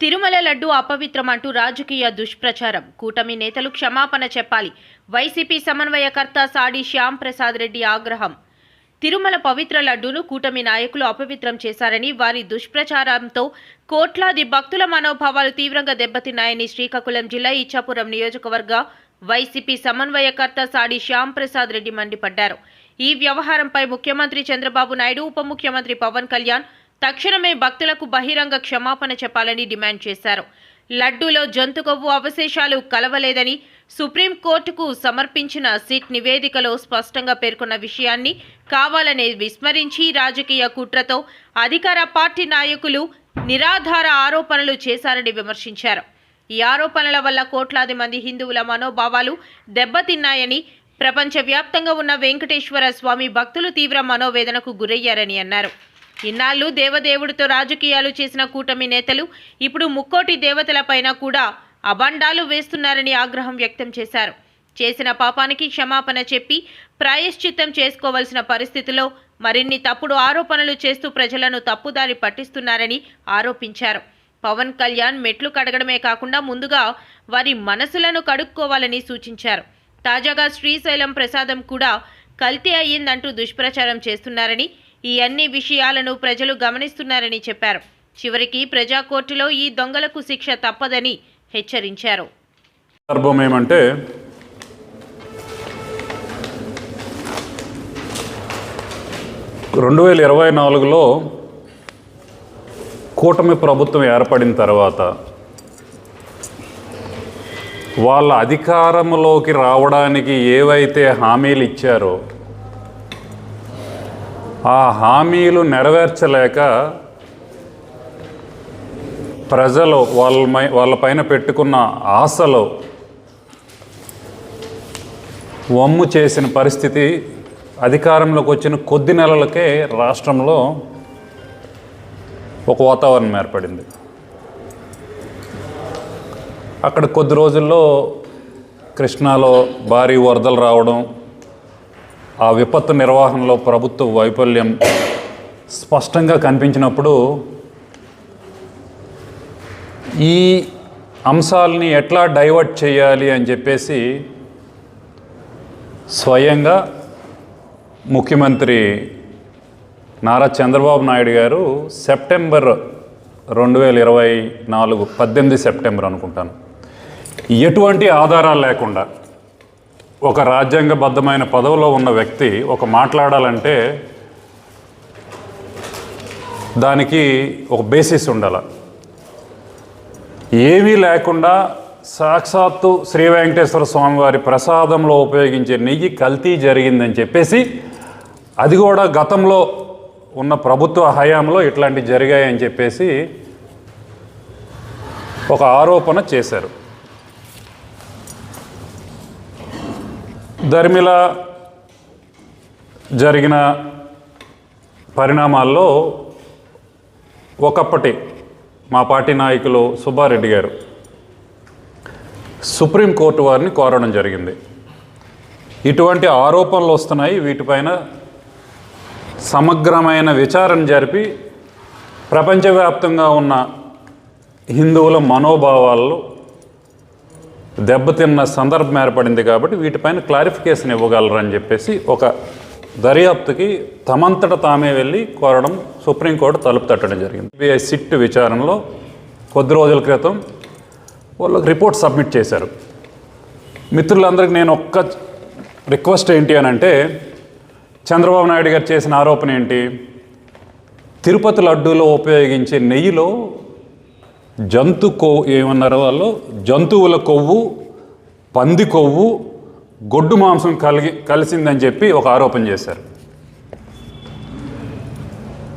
తిరుమల లడ్డు అపవిత్రమంటూ రాజకీయ దుష్ప్రచారం. కూటమి నేతలు క్షమాపణ చెప్పాలి. వైసీపీ సమన్వయకర్త సాడి శ్యామ్ ప్రసాద్ రెడ్డి ఆగ్రహం. తిరుమల పవిత్ర లడ్డూను కూటమి నాయకులు అపవిత్రం చేశారని, వారి దుష్ప్రచారంతో కోట్లాది భక్తుల మనోభావాలు తీవ్రంగా దెబ్బతిన్నాయని శ్రీకాకుళం జిల్లా ఇచ్చాపురం నియోజకవర్గ వైసీపీ సమన్వయకర్త సాడి శ్యామ్ ప్రసాద్ రెడ్డి మండిపడ్డారు. ఈ వ్యవహారంపై ముఖ్యమంత్రి చంద్రబాబు నాయుడు, ఉప ముఖ్యమంత్రి పవన్ కళ్యాణ్ తక్షణమే భక్తులకు బహిరంగ క్షమాపణ చెప్పాలని డిమాండ్ చేశారు. లడ్డూలో జంతు కొవ్వు అవశేషాలు కలవలేదని సుప్రీంకోర్టుకు సమర్పించిన సిట్ నివేదికలో స్పష్టంగా పేర్కొన్న విషయాన్ని కావాలనే విస్మరించి రాజకీయ కుట్రతో అధికార పార్టీ నాయకులు నిరాధార ఆరోపణలు చేశారని విమర్శించారు. ఈ ఆరోపణల వల్ల కోట్లాది మంది హిందువుల మనోభావాలు దెబ్బతిన్నాయని, ప్రపంచవ్యాప్తంగా ఉన్న వెంకటేశ్వర స్వామి భక్తులు తీవ్ర మనోవేదనకు గురయ్యారని అన్నారు. ఇన్నాళ్లు దేవదేవుడితో రాజకీయాలు చేసిన కూటమి నేతలు ఇప్పుడు ముక్కోటి దేవతలపైన కూడా అబండాలు వేస్తున్నారని ఆగ్రహం వ్యక్తం చేశారు. చేసిన పాపానికి క్షమాపణ చెప్పి ప్రాయశ్చిత్తం చేసుకోవాల్సిన పరిస్థితిలో మరిన్ని తప్పుడు ఆరోపణలు చేస్తూ ప్రజలను తప్పుదారి పట్టిస్తున్నారని ఆరోపించారు. పవన్ కళ్యాణ్ మెట్లు కడగడమే కాకుండా ముందుగా వారి మనసులను కడుక్కోవాలని సూచించారు. తాజాగా శ్రీశైలం ప్రసాదం కూడా కల్తీ అయ్యిందంటూ దుష్ప్రచారం చేస్తున్నారని, ఈ అన్ని విషయాలను ప్రజలు గమనిస్తున్నారని చెప్పారు. చివరికి ప్రజాకోర్టులో ఈ దొంగలకు శిక్ష తప్పదని హెచ్చరించారు. సందర్భం ఏమంటే, రెండు 2024లో కూటమి ప్రభుత్వం ఏర్పడిన తర్వాత వాళ్ళ అధికారంలోకి రావడానికి ఏవైతే హామీలు ఇచ్చారో ఆ హామీలు నెరవేర్చలేక ప్రజలు వాళ్ళపైన పెట్టుకున్న ఆశలు వమ్ము చేసిన పరిస్థితి అధికారంలోకి వచ్చిన కొద్ది నెలలకే రాష్ట్రంలో ఒక వాతావరణం ఏర్పడింది. అక్కడ కొద్ది రోజుల్లో కృష్ణాలో భారీ వరదలు రావడం, ఆ విపత్తు నిర్వహణలో ప్రభుత్వ వైఫల్యం స్పష్టంగా కనిపించినప్పుడు ఈ అంశాలని ఎట్లా డైవర్ట్ చేయాలి అని చెప్పేసి స్వయంగా ముఖ్యమంత్రి నారా చంద్రబాబు నాయుడు గారు సెప్టెంబర్ 2024 18 సెప్టెంబర్ అనుకుంటాను, ఎటువంటి ఆధారాలు లేకుండా ఒక రాజ్యాంగబద్ధమైన పదవిలో ఉన్న వ్యక్తి ఒక మాట్లాడాలంటే దానికి ఒక బేసిస్ ఉండాలి. ఏమీ లేకుండా సాక్షాత్తు శ్రీ వెంకటేశ్వర స్వామి వారి ప్రసాదంలో ఉపయోగించే నెయ్యి కల్తీ జరిగిందని చెప్పేసి, అది కూడా గతంలో ఉన్న ప్రభుత్వ హయాంలో ఇట్లాంటివి జరిగాయని చెప్పేసి ఒక ఆరోపణ చేశారు. ధర్మిల జరిగిన పరిణామాల్లో ఒకప్పటి మా పార్టీ నాయకులు సుబ్బారెడ్డి గారు సుప్రీంకోర్టు వారిని కోరడం జరిగింది. ఇటువంటి ఆరోపణలు వస్తున్నాయి, వీటిపైన సమగ్రమైన విచారణ జరిపి ప్రపంచవ్యాప్తంగా ఉన్న హిందువుల మనోభావాలు దెబ్బతిన్న సందర్భం ఏర్పడింది కాబట్టి వీటిపైన క్లారిఫికేషన్ ఇవ్వగలరని చెప్పేసి ఒక దర్యాప్తుకి తమంతట తామే వెళ్ళి కోరడం సుప్రీంకోర్టు తలుపు తట్టడం జరిగింది. సిబిఐ సిట్ విచారణలో కొద్ది రోజుల క్రితం వాళ్ళకి రిపోర్ట్ సబ్మిట్ చేశారు. మిత్రులందరికీ నేను ఒక్క రిక్వెస్ట్ ఏంటి అని అంటే, చంద్రబాబు నాయుడు గారు చేసిన ఆరోపణ ఏంటి? తిరుపతి లడ్డూలో ఉపయోగించే నెయ్యిలో ఏమన్నారు వాళ్ళు, జంతువుల కొవ్వు, పంది కొవ్వు, గొడ్డు మాంసం కలిసిందని చెప్పి ఒక ఆరోపణ చేశారు.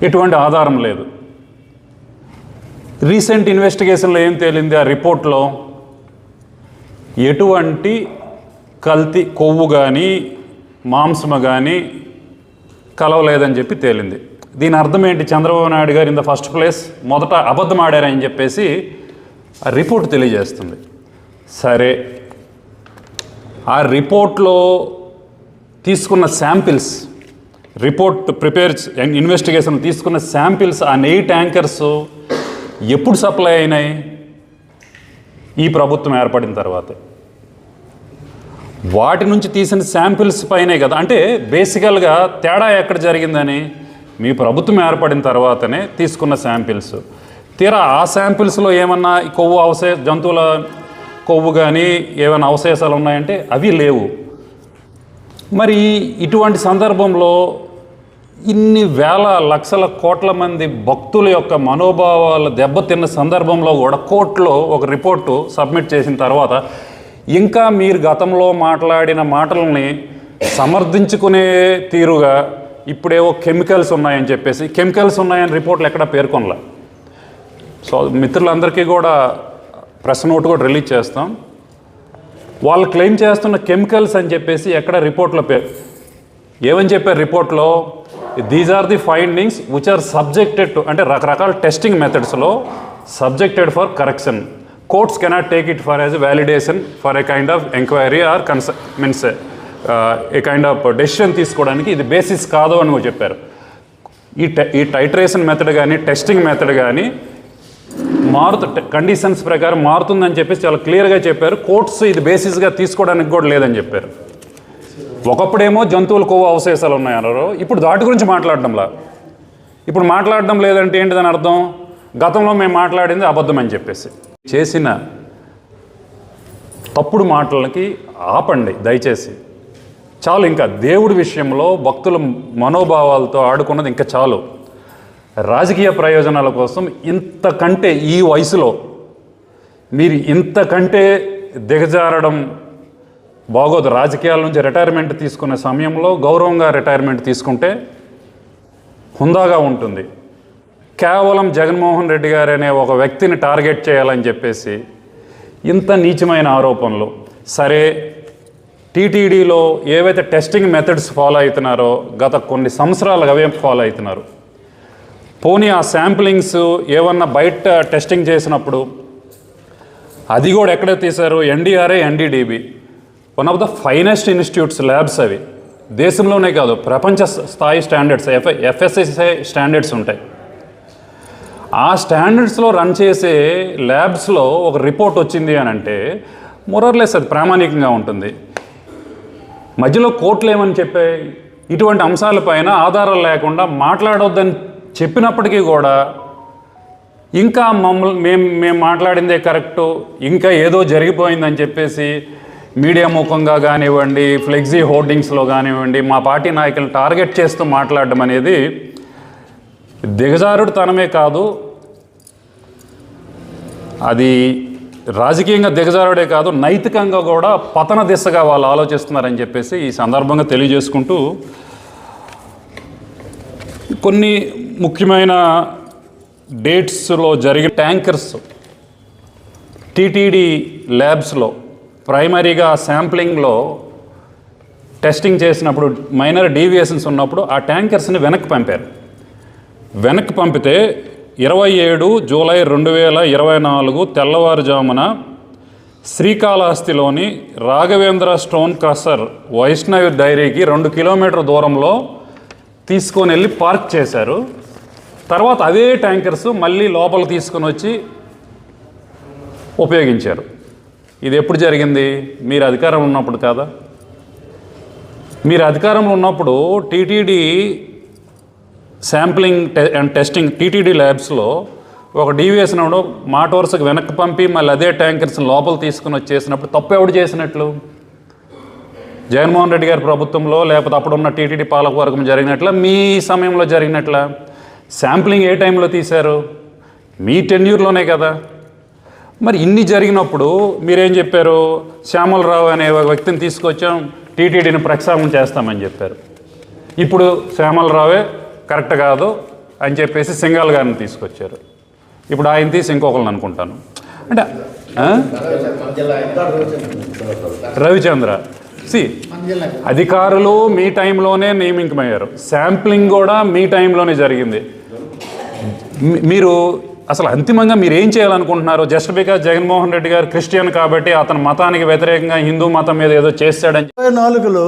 ఎటువంటి ఆధారం లేదు. రీసెంట్ ఇన్వెస్టిగేషన్లో ఏం తేలింది? ఆ రిపోర్ట్లో ఎటువంటి కల్తీ కొవ్వు కానీ మాంసము కానీ కలవలేదని చెప్పి తేలింది. దీని అర్థం ఏంటి? చంద్రబాబు నాయుడు గారు ఇన్ ద ఫస్ట్ ప్లేస్ మొదట అబద్ధం ఆడారని చెప్పేసి ఆ రిపోర్ట్ తెలియజేస్తుంది. సరే, ఆ రిపోర్ట్లో తీసుకున్న శాంపిల్స్, రిపోర్ట్ ఇన్వెస్టిగేషన్ తీసుకున్న శాంపిల్స్, ఆ నెయ్యి ట్యాంకర్స్ ఎప్పుడు సప్లై అయినాయి? ఈ ప్రభుత్వం ఏర్పడిన తర్వాత. వాటి నుంచి తీసిన శాంపిల్స్ పైనే కదా, అంటే బేసికల్గా తేడా ఎక్కడ జరిగిందని, మీ ప్రభుత్వం ఏర్పడిన తర్వాతనే తీసుకున్న శాంపిల్స్. తీరా ఆ శాంపిల్స్లో ఏమన్నా కొవ్వు జంతువుల కొవ్వు కానీ ఏమైనా అవశేషాలు ఉన్నాయంటే అవి లేవు. మరి ఇటువంటి సందర్భంలో ఇన్ని వేల లక్షల కోట్ల మంది భక్తుల యొక్క మనోభావాలు దెబ్బతిన్న సందర్భంలో కూడా కోర్టులో ఒక రిపోర్టు సబ్మిట్ చేసిన తర్వాత ఇంకా మీరు గతంలో మాట్లాడిన మాటలని సమర్థించుకునే తీరుగా ఇప్పుడేవో కెమికల్స్ ఉన్నాయని చెప్పేసి, కెమికల్స్ ఉన్నాయని రిపోర్ట్లు ఎక్కడ పేర్కొనలే. సో మిత్రులందరికీ కూడా ప్రెస్ నోట్ కూడా రిలీజ్ చేస్తాం. వాళ్ళు క్లెయిమ్ చేస్తున్న కెమికల్స్ అని చెప్పేసి ఎక్కడ రిపోర్ట్లో ఏమని చెప్పారు రిపోర్ట్లో, these are the findings which are subjected to, అంటే రకరకాల టెస్టింగ్ మెథడ్స్లో subjected for correction. Courts cannot take it for as validation for a kind of enquiry or means a kind of decision తీసుకోవడానికి ఇది బేసిస్ కాదు అని చెప్పారు. ఈ titration method కానీ టెస్టింగ్ మెథడ్ కానీ కండిషన్స్ ప్రకారం మారుతుందని చెప్పేసి చాలా క్లియర్గా చెప్పారు. కోర్ట్స్ ఇది బేసిస్గా తీసుకోవడానికి కూడా లేదని చెప్పారు. ఒకప్పుడేమో జంతువుల కొవ్వు అవశేషాలు ఉన్నాయన్నారు, ఇప్పుడు దాటి గురించి మాట్లాడడంలా. ఇప్పుడు మాట్లాడడం లేదంటే ఏంటిదని అర్థం, గతంలో మేము మాట్లాడింది అబద్ధం అని చెప్పేసి. చేసిన తప్పుడు మాటలకి ఆపండి దయచేసి, చాలు. ఇంకా దేవుడి విషయంలో భక్తుల మనోభావాలతో ఆడుకున్నది ఇంకా చాలు. రాజకీయ ప్రయోజనాల కోసం ఇంతకంటే ఈ వయసులో మీరు ఇంతకంటే దిగజారడం బాగోదు. రాజకీయాల నుంచి రిటైర్మెంట్ తీసుకునే సమయంలో గౌరవంగా రిటైర్మెంట్ తీసుకుంటే హుందాగా ఉంటుంది. కేవలం జగన్మోహన్ రెడ్డి గారు అనే ఒక వ్యక్తిని టార్గెట్ చేయాలని చెప్పేసి ఇంత నీచమైన ఆరోపణలు. సరే, టీటీడీలో ఏవైతే టెస్టింగ్ మెథడ్స్ ఫాలో అవుతున్నారో గత కొన్ని సంవత్సరాలుగా అవే ఫాలో అవుతున్నారు. పోనీ ఆ శాంప్లింగ్స్ ఏమన్నా బయట టెస్టింగ్ చేసినప్పుడు అది కూడా ఎక్కడ తీశారు, NDRA NDDB, one of the finest institutes labs అవి. దేశంలోనే కాదు ప్రపంచ స్థాయి స్టాండర్డ్స్, ఎఫ్ఎస్ఎస్ఐ స్టాండర్డ్స్ ఉంటాయి. ఆ స్టాండర్డ్స్లో రన్ చేసే ల్యాబ్స్లో ఒక రిపోర్ట్ వచ్చింది అని అంటే మొరర్లెస్ అది ప్రామాణికంగా ఉంటుంది. మధ్యలో కోర్టులు ఏమని చెప్పాయి, ఇటువంటి అంశాలపైన ఆధారాలు లేకుండా మాట్లాడొద్దని చెప్పినప్పటికీ కూడా ఇంకా మేము మాట్లాడిందే కరెక్టు, ఇంకా ఏదో జరిగిపోయిందని చెప్పేసి మీడియా ముఖంగా కానివ్వండి, ఫ్లెక్సీ హోర్డింగ్స్లో కానివ్వండి, మా పార్టీ నాయకులను టార్గెట్ చేస్తూ మాట్లాడడం అనేది దిగజారుడుతనమే కాదు, అది రాజకీయంగా దిగజారుడే కాదు, నైతికంగా కూడా పతన దిశగా వాళ్ళు ఆలోచిస్తున్నారని చెప్పేసి ఈ సందర్భంగా తెలియజేసుకుంటూ, కొన్ని ముఖ్యమైన డేట్స్లో జరిగిన ట్యాంకర్స్ టీటీడీ ల్యాబ్స్లో ప్రైమరీగా శాంప్లింగ్లో టెస్టింగ్ చేసినప్పుడు మైనర్ డీవియేషన్స్ ఉన్నప్పుడు ఆ ట్యాంకర్స్ని వెనక్కి పంపారు. వెనక్కి పంపితే 27 జూలై 2024 తెల్లవారుజామున శ్రీకాళహస్తిలోని రాఘవేంద్ర స్టోన్ క్రషర్ వైష్ణవి డైరీకి 2 కిలోమీటర్ దూరంలో తీసుకొని వెళ్ళి పార్క్ చేశారు. తర్వాత అదే ట్యాంకర్స్ మళ్ళీ లోపల తీసుకొని వచ్చి ఉపయోగించారు. ఇది ఎప్పుడు జరిగింది? మీరు అధికారంలో ఉన్నప్పుడు కాదా? మీరు అధికారంలో ఉన్నప్పుడు TTD sampling and testing TTD ల్యాబ్స్లో ఒక డీవియేషన్ మాట వరుసకు వెనక్కి పంపి మళ్ళీ అదే ట్యాంకర్స్ లోపల తీసుకుని వచ్చేసినప్పుడు తప్పు ఎవడు చేసినట్లు? జగన్మోహన్ రెడ్డి గారి ప్రభుత్వంలో లేకపోతే అప్పుడున్న టీటీడీ పాలకవర్గం జరిగినట్ల, మీ సమయంలో జరిగినట్ల? శాంప్లింగ్ ఏ టైంలో తీశారు? మీ టెన్యూర్లోనే కదా. మరి ఇన్ని జరిగినప్పుడు మీరేం చెప్పారు? శ్యామలరావు అనే ఒక వ్యక్తిని తీసుకొచ్చాం, టీటీడీని ప్రక్షాళన చేస్తామని చెప్పారు. ఇప్పుడు శ్యామలరావే కరెక్ట్ కాదు అని చెప్పేసి సింగాల్ గారిని తీసుకొచ్చారు. ఇప్పుడు ఆయన తీసి ఇంకొకరిని అనుకుంటాను. అంటే రవిచంద్ర అధికారులు మీ టైంలోనే నియమించమయ్యారు, శాంప్లింగ్ కూడా మీ టైంలోనే జరిగింది. మీరు అసలు అంతిమంగా మీరు ఏం చేయాలనుకుంటున్నారు? జస్ట్ బికాజ్ జగన్మోహన్ రెడ్డి గారు క్రిస్టియన్ కాబట్టి అతని మతానికి వ్యతిరేకంగా హిందూ మతం మీద ఏదో చేస్తాడని 24లో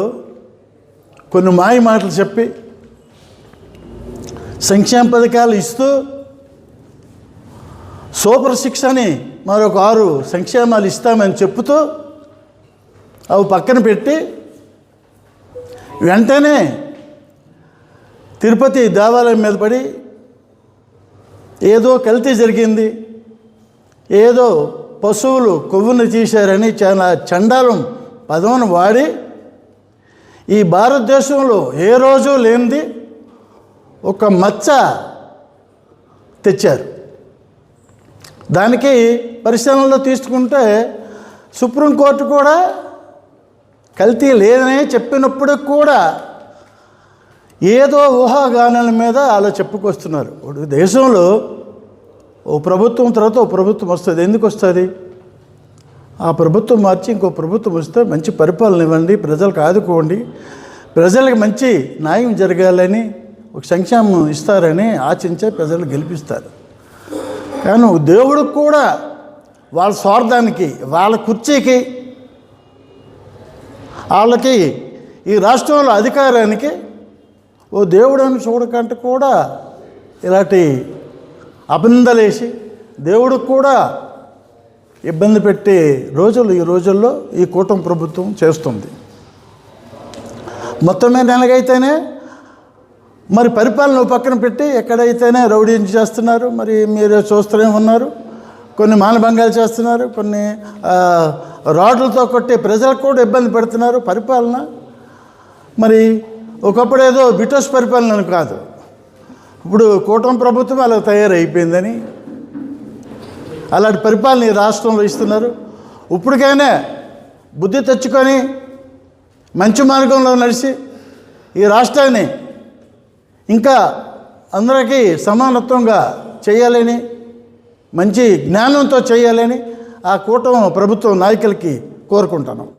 కొన్ని మాయ మాటలు చెప్పి సంక్షేమ పథకాలు ఇస్తూ సూపర్ 6 అని మరొక 6 సంక్షేమాలు ఇస్తామని చెప్పుతూ అవి పక్కన పెట్టి వెంటనే తిరుపతి దేవాలయం మీద పడి ఏదో కల్తీ జరిగింది, ఏదో పశువులు కొవ్వును తీశారని చాలా చండాలం పదమును వాడి ఈ భారతదేశంలో ఏ రోజు లేనిది ఒక మచ్చ తెచ్చారు. దానికి పరిశీలనలో తీసుకుంటే సుప్రీంకోర్టు కూడా కల్తీ లేదనే చెప్పినప్పుడు కూడా ఏదో ఊహాగానాల మీద అలా చెప్పుకొస్తున్నారు. ఇప్పుడు దేశంలో ఓ ప్రభుత్వం తర్వాత ఓ ప్రభుత్వం వస్తుంది. ఎందుకు వస్తుంది? ఆ ప్రభుత్వం మార్చి ఇంకో ప్రభుత్వం వస్తే మంచి పరిపాలన ఇవ్వండి, ప్రజలకు ఆదుకోండి, ప్రజలకు మంచి న్యాయం జరగాలని, ఒక సంక్షేమం ఇస్తారని ఆశించే ప్రజలు గెలిపిస్తారు. కానీ దేవుడికి కూడా వాళ్ళ స్వార్థానికి, వాళ్ళ కుర్చీకి, వాళ్ళకి ఈ రాష్ట్రంలో అధికారానికి ఓ దేవుడని చూడకంటే కూడా ఇలాంటి అభినందలేసి దేవుడికి కూడా ఇబ్బంది పెట్టే రోజులు ఈ రోజుల్లో ఈ కూటమి ప్రభుత్వం చేస్తుంది. మొత్తం మీద ఎలాగైతేనే మరి పరిపాలన పక్కన పెట్టి ఎక్కడైతేనే రౌడీ చేస్తున్నారు. మరి మీరు చూస్తూనే ఉన్నారు, కొన్ని మానభంగాలు చేస్తున్నారు, కొన్ని రాడ్లతో కొట్టి ప్రజలకు కూడా ఇబ్బంది పెడుతున్నారు. పరిపాలన మరి ఒకప్పుడు ఏదో బ్రిటిష్ పరిపాలన కాదు, ఇప్పుడు కూటమి ప్రభుత్వం అలా తయారైపోయిందని అలాంటి పరిపాలన ఈ రాష్ట్రంలో ఇస్తున్నారు. ఇప్పటికైనా బుద్ధి తెచ్చుకొని మంచి మార్గంలో నడిచి ఈ రాష్ట్రాన్ని ఇంకా అందరికీ సమానత్వంగా చేయాలని, మంచి జ్ఞానంతో చేయాలని ఆ కూటమి ప్రభుత్వం నాయకులకి కోరుకుంటాను.